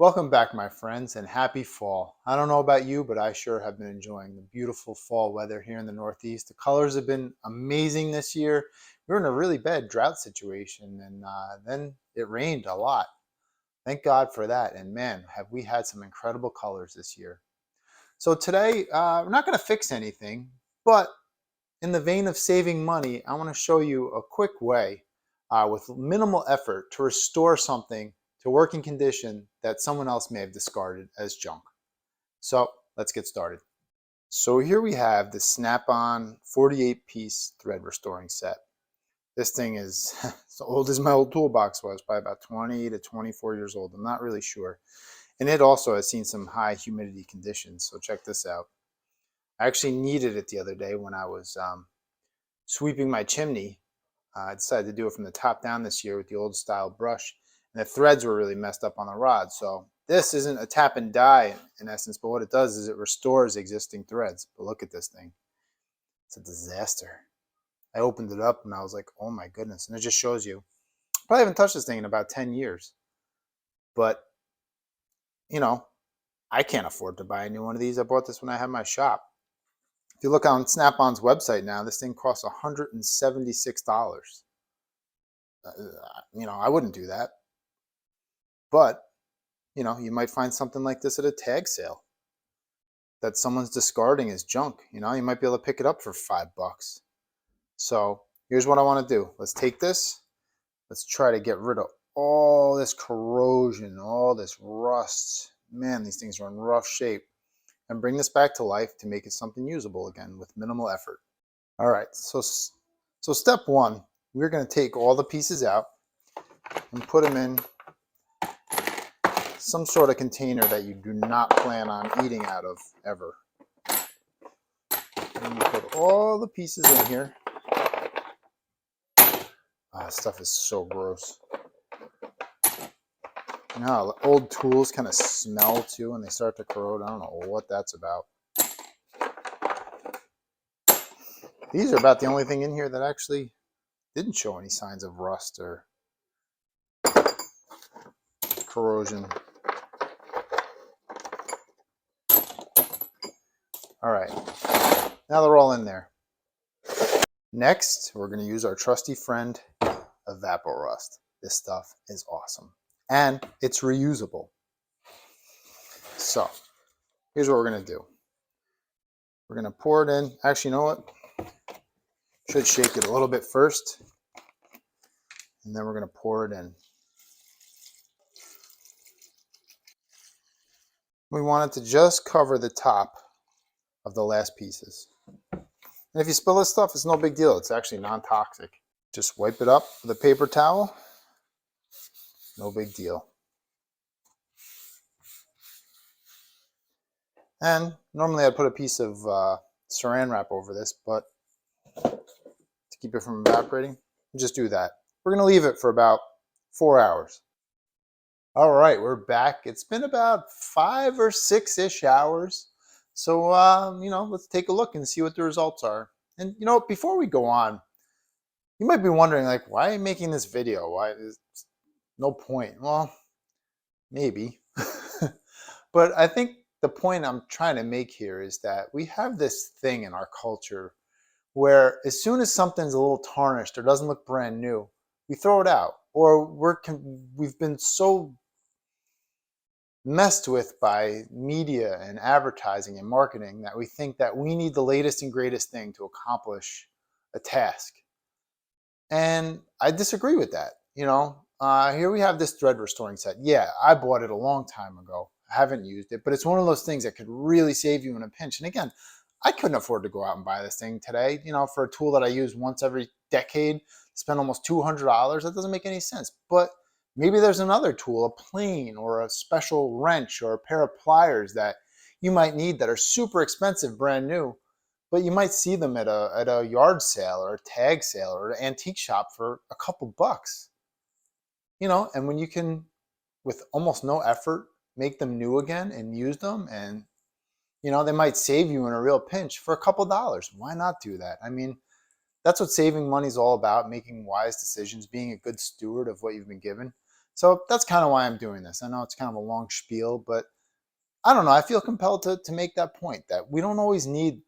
Welcome back, my friends, and happy fall. I don't know about you, but I sure have been enjoying the beautiful fall weather here in the Northeast. The colors have been amazing this year. We were in a really bad drought situation, and then it rained a lot. Thank God for that. And man, have we had some incredible colors this year. So today, we're not going to fix anything, but in the vein of saving money, I want to show you a quick way with minimal effort to restore something to working condition that someone else may have discarded as junk. So let's get started. So here we have the Snap-on 48-piece thread restoring set. This thing is as old as my old toolbox was, probably about 20 to 24 years old. I'm not really sure. And it also has seen some high humidity conditions. So check this out. I actually needed it the other day when I was sweeping my chimney. I decided to do it from the top down this year with the old style brush. And the threads were really messed up on the rod. So this isn't a tap and die in essence, but what it does is it restores existing threads. But look at this thing. It's a disaster. I opened it up and I was like, oh my goodness. And it just shows you. Probably haven't touched this thing in about 10 years. But, you know, I can't afford to buy a new one of these. I bought this when I had my shop. If you look on Snap-on's website now, this thing costs $176. I wouldn't do that. But, you might find something like this at a tag sale that someone's discarding as junk. You might be able to pick it up for $5. So here's what I want to do. Let's take this. Let's try to get rid of all this corrosion, all this rust. Man, these things are in rough shape. And bring this back to life to make it something usable again with minimal effort. All right, so step one, we're going to take all the pieces out and put them in some sort of container that you do not plan on eating out of ever. And you put all the pieces in here. Oh, this stuff is so gross. You know how old tools kind of smell too when they start to corrode? I don't know what that's about. These are about the only thing in here that actually didn't show any signs of rust or corrosion. All right, now they're all in there. Next, we're going to use our trusty friend, Evapo-Rust. This stuff is awesome. And it's reusable. So, here's what we're going to do. We're going to pour it in. Actually, you know what? Should shake it a little bit first. And then we're going to pour it in. We want it to just cover the top of the last pieces. And if you spill this stuff, it's no big deal. It's actually non-toxic. Just wipe it up with a paper towel. No big deal. And normally I'd put a piece of saran wrap over this, but to keep it from evaporating, just do that. We're going to leave it for about 4 hours. All right, we're back. It's been about 5 or 6-ish hours. So, let's take a look and see what the results are. And, before we go on, you might be wondering, like, why are you making this video? Why is no point? Well, maybe. But I think the point I'm trying to make here is that we have this thing in our culture where as soon as something's a little tarnished or doesn't look brand new, we throw it out. Or we've been so messed with by media and advertising and marketing that we think that we need the latest and greatest thing to accomplish a task. And I disagree with that. Here we have this thread restoring set. Yeah, I bought it a long time ago. I haven't used it, but it's one of those things that could really save you in a pinch. And again, I couldn't afford to go out and buy this thing today, for a tool that I use once every decade, spend almost $200. That doesn't make any sense. But maybe there's another tool, a plane or a special wrench or a pair of pliers that you might need that are super expensive, brand new, but you might see them at a yard sale or a tag sale or an antique shop for a couple bucks. And when you can, with almost no effort, make them new again and use them, and they might save you in a real pinch for a couple dollars. Why not do that? I mean, that's what saving money is all about, making wise decisions, being a good steward of what you've been given. So that's kind of why I'm doing this. I know it's kind of a long spiel, but I don't know. I feel compelled to make that point that we don't always need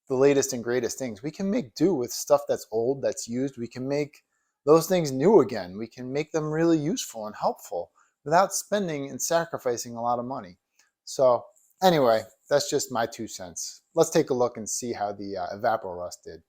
the latest and greatest things. We can make do with stuff that's old, that's used. We can make those things new again. We can make them really useful and helpful without spending and sacrificing a lot of money. So anyway, that's just my 2 cents. Let's take a look and see how the Evapo-Rust did.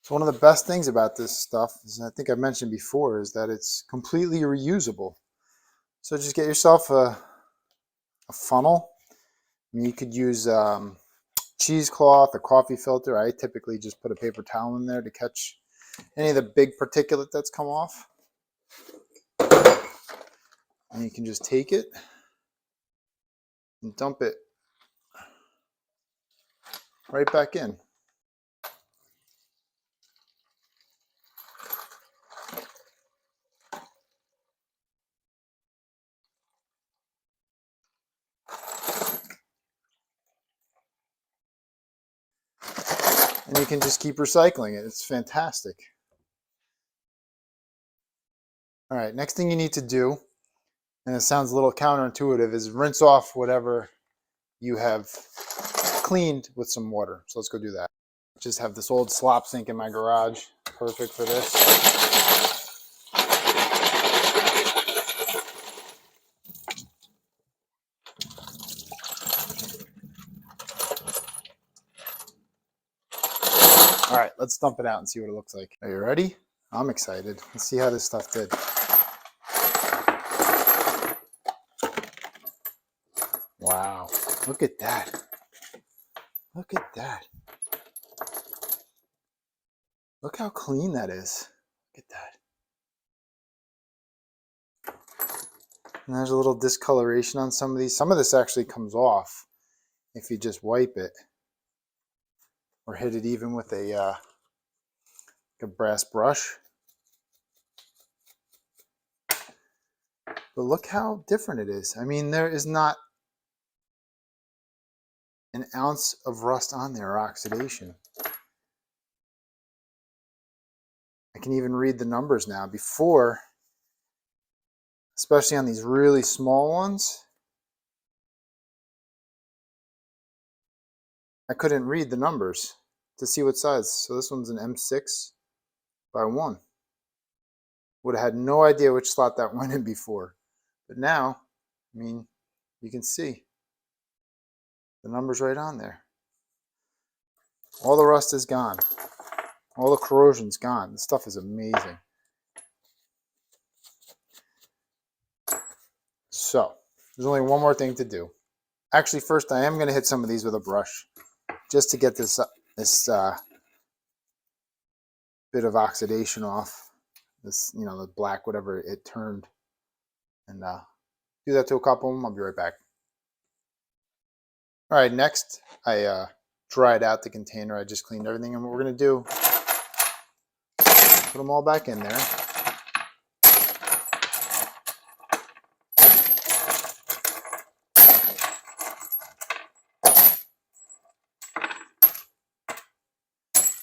So one of the best things about this stuff, is, I think I mentioned before, is that it's completely reusable. So just get yourself a funnel. I mean, you could use cheesecloth, a coffee filter. I typically just put a paper towel in there to catch any of the big particulate that's come off. And you can just take it and dump it right back in. And you can just keep recycling it. It's fantastic. All right, next thing you need to do, and it sounds a little counterintuitive, is rinse off whatever you have cleaned with some water. So let's go do that. Just have this old slop sink in my garage. Perfect for this. All right, let's dump it out and see what it looks like. Are you ready? I'm excited. Let's see how this stuff did. Wow, look at that. Look at that. Look how clean that is. Look at that. And there's a little discoloration on some of these. Some of this actually comes off if you just wipe it or hit it even with a brass brush. But look how different it is. I mean, there is not an ounce of rust on there or oxidation. I can even read the numbers now. Before, especially on these really small ones, I couldn't read the numbers to see what size. So this one's an M6 by 1. Would have had no idea which slot that went in before. But now, I mean, you can see the numbers right on there. All the rust is gone. All the corrosion's gone. This stuff is amazing. So, there's only one more thing to do. Actually, first I am going to hit some of these with a brush just to get this bit of oxidation off. This, you know, the black, whatever it turned. And do that to a couple of them. I'll be right back. All right, next I dried out the container. I just cleaned everything. And what we're going to do, put them all back in there.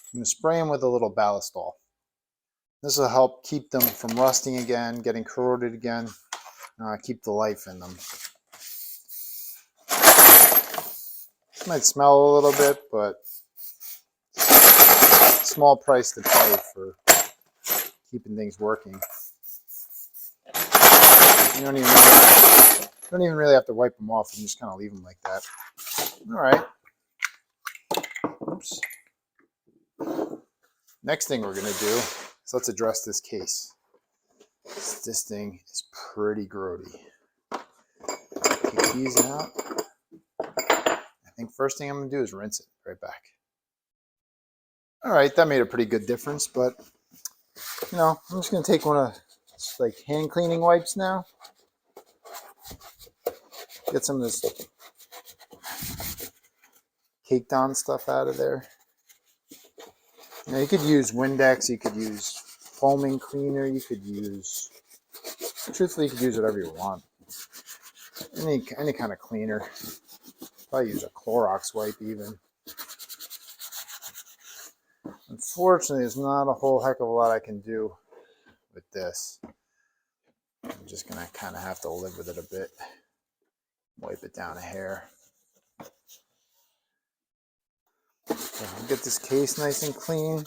I'm going to spray them with a little Ballistol. This will help keep them from rusting again, getting corroded again, keep the life in them. This might smell a little bit, but small price to pay for keeping things working. You don't even really have to wipe them off and just kind of leave them like that. All right. Oops. Next thing we're going to do is let's address this case. This thing is pretty grody. Take these out. I think first thing I'm going to do is rinse it right back. All right, that made a pretty good difference, but you know, I'm just going to take one of like hand cleaning wipes now. Get some of this caked on stuff out of there. Now you could use Windex, you could use foaming cleaner, you could use, truthfully you could use whatever you want. Any kind of cleaner. Probably use a Clorox wipe even. Unfortunately, there's not a whole heck of a lot I can do with this. I'm just gonna kind of have to live with it a bit. Wipe it down a hair. Okay, I'll get this case nice and clean.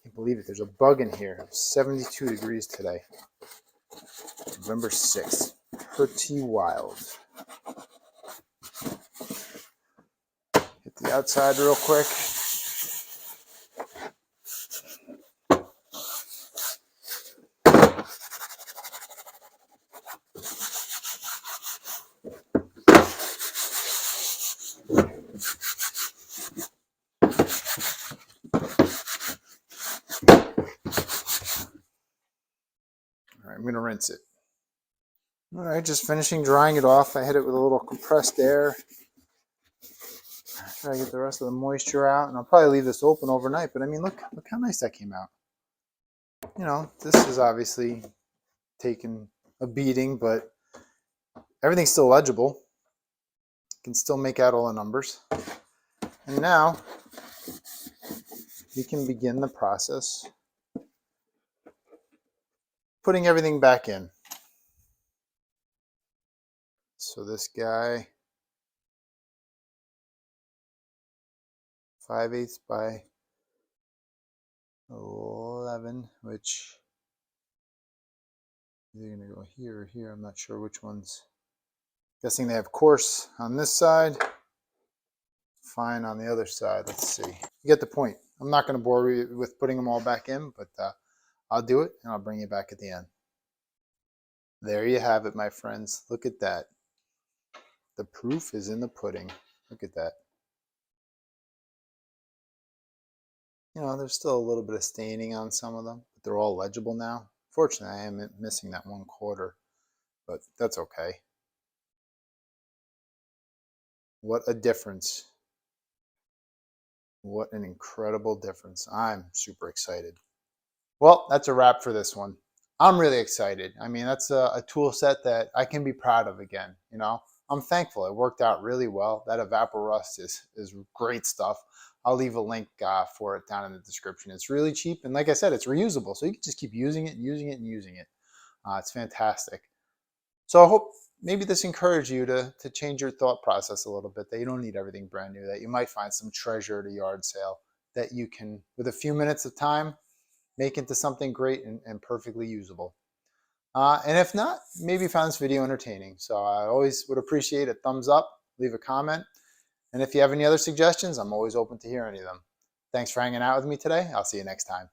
Can't believe it, there's a bug in here. 72 degrees today. November 6th. Pretty wild. Hit the outside real quick. All right, I'm gonna rinse it. All right, just finishing drying it off. I hit it with a little compressed air. Try to get the rest of the moisture out, and I'll probably leave this open overnight. But I mean, look how nice that came out. You know, this is obviously taken a beating, but everything's still legible. You can still make out all the numbers. And now we can begin the process putting everything back in. So this guy, 5/8 by 11, which they're gonna go here or here. I'm not sure which ones. Guessing they have coarse on this side, fine on the other side. Let's see. You get the point. I'm not going to bore you with putting them all back in, but I'll do it and I'll bring you back at the end. There you have it, my friends. Look at that. The proof is in the pudding. Look at that. You know, there's still a little bit of staining on some of them, but they're all legible now. Fortunately, I am missing that 1/4, but that's okay. What a difference. What an incredible difference. I'm super excited. Well, that's a wrap for this one. I'm really excited. I mean, that's a tool set that I can be proud of again. You know, I'm thankful. It worked out really well. That Evapo-Rust is great stuff. I'll leave a link for it down in the description. It's really cheap. And like I said, it's reusable. So you can just keep using it and using it and using it. It's fantastic. So I hope maybe this encouraged you to change your thought process a little bit, that you don't need everything brand new, that you might find some treasure at a yard sale that you can, with a few minutes of time, make into something great and perfectly usable. And if not, maybe you found this video entertaining. So I always would appreciate a thumbs up, leave a comment. And if you have any other suggestions, I'm always open to hear any of them. Thanks for hanging out with me today. I'll see you next time.